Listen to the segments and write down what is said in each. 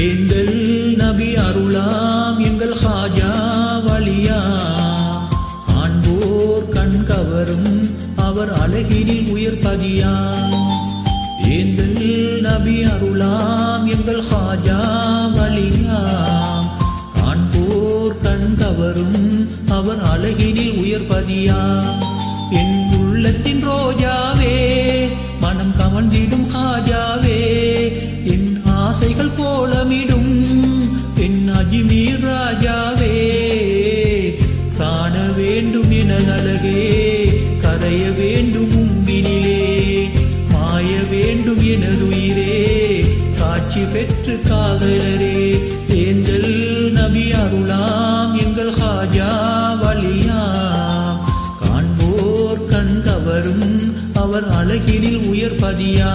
ஏந்தல் நபி அருளாம் எங்கள் ஹாஜா வலியா காண்போர் கண் கவரும் அவர் அழகினில் உயர்பதியா ஏந்தல் நபி அருளாம் எங்கள் ஹாஜா வலியா காண்போர் கண் கவரும் அவர் அழகினில் உயர்பதியா என் உள்ளத்தின் ரோஜாவே மனம் கவர்ந்திடும் ஹாஜாவே என் ஆசைகள் கோலமிடும் என் அஜ்மீர் ராஜாவே காண வேண்டும் என அழகே கரைய வேண்டும் உம்பினிலே மாய வேண்டும் எனதுயிரே காட்சி பெற்று காதலரே ஏந்தல் நபி அருளாம் எங்கள் ஹாஜா வலியாம் காண்போர் கண் கவரும் அவர் அழகினில் உயர்பதியா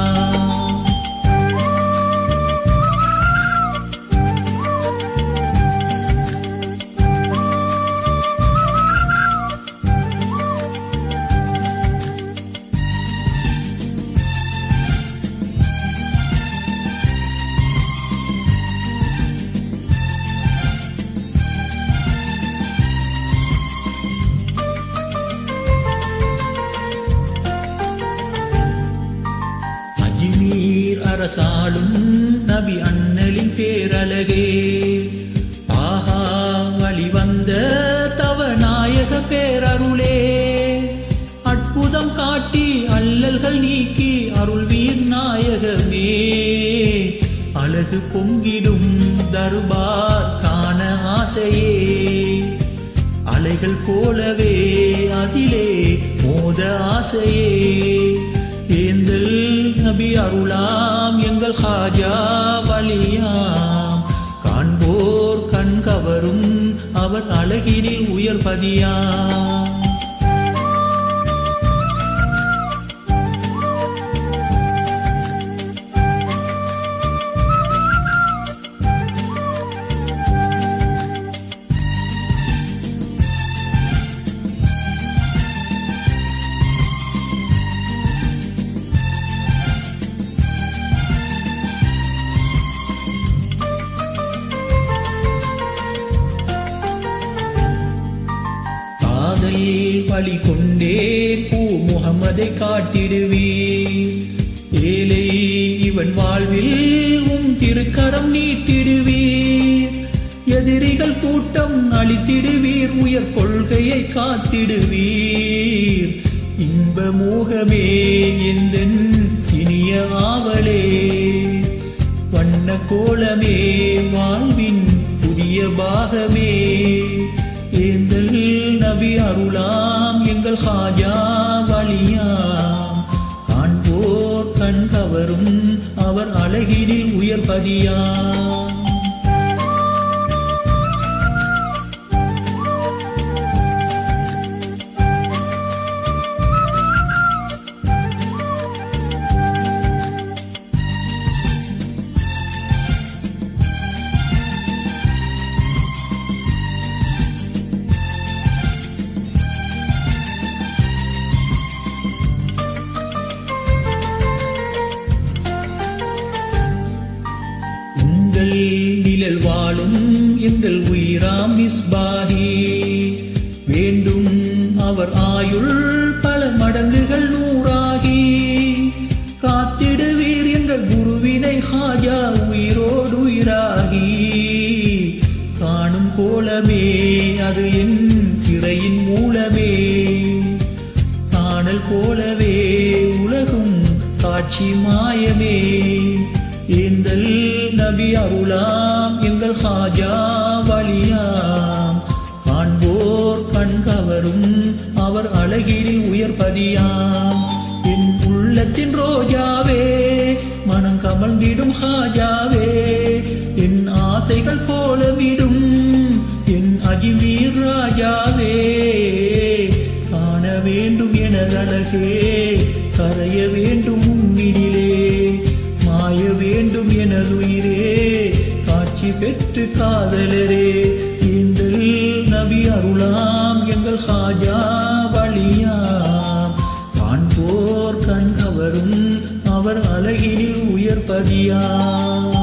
அரசாளும் நபி அண்ணலின் பேரழகே ஆஹா வழிவந்த தவநாயக பேரருளே அற்புதம் காட்டி அல்லல்கள் நீக்கி அருள்வீர் நாயகமே அழகு பொங்கிடும் தர்பார் காண ஆசையே அலைகள் போலவே அதிலே மோத ஆசையே ஏந்தல் நபி அருளாம் எங்கள் ஹாஜா வலியாம் காண்போர் கண் கவரும் அவர் அழகினில் உயர்பதியாம் பலி கொண்டே பூ முகமதை காட்டிடுவீர் ஏழை இவன் வாழ்வில் திருக்கரம் நீட்டிடுவீர் எதிரிகள் கூட்டம் அழித்திடுவீர் உயர் கொள்கையை காத்திடுவீர் இன்ப மோகமே எந்தன் இனிய ஆவலே வண்ண கோலமே வாழ்வின் புதிய பாகமே ஏந்தல் நபி அருளாம் எங்கள் ஹாஜா வலியாம் காண்போர் கண் கவரும் அவர் அழகினில் உயர்பதியாம் நிழல் வாழும் எங்கள் உயிராம் மிஸ்பாஹி வேண்டும் அவர் ஆயுள் பல மடங்குகள் நூறாகி காத்திடுவீர் எங்கள் குருவினை ஹாஜா உயிரோடு உயிராகி காணும் கோலமே அது என் திரையின் மூலமே காணல் போலவே உலகும் காட்சி மாயமே ஏந்தல் நபி அருளாம் எங்கள் ஹாஜா வலியாம் காண்போர் கண் கவரும் அவர் அழகினில் உயர்பதியாம் என் உள்ளத்தின் ரோஜாவே மனம் கமழ்ந்திடும் ஹாஜாவே என் ஆசைகள் கோலமிடும் என் அஜ்மீர் ராஜாவே காண வேண்டும் என அழகே கரைய வேண்டும் உம்மினிலே மாய வேண்டும் எனதுயிரே காட்சி பெற்று காதலரே ஏந்தல் நபி அருளாம் எங்கள் ஹாஜா வலியாம் காண்போர் கண் கவரும் அவர் அழகினில் உயர்பதியாம்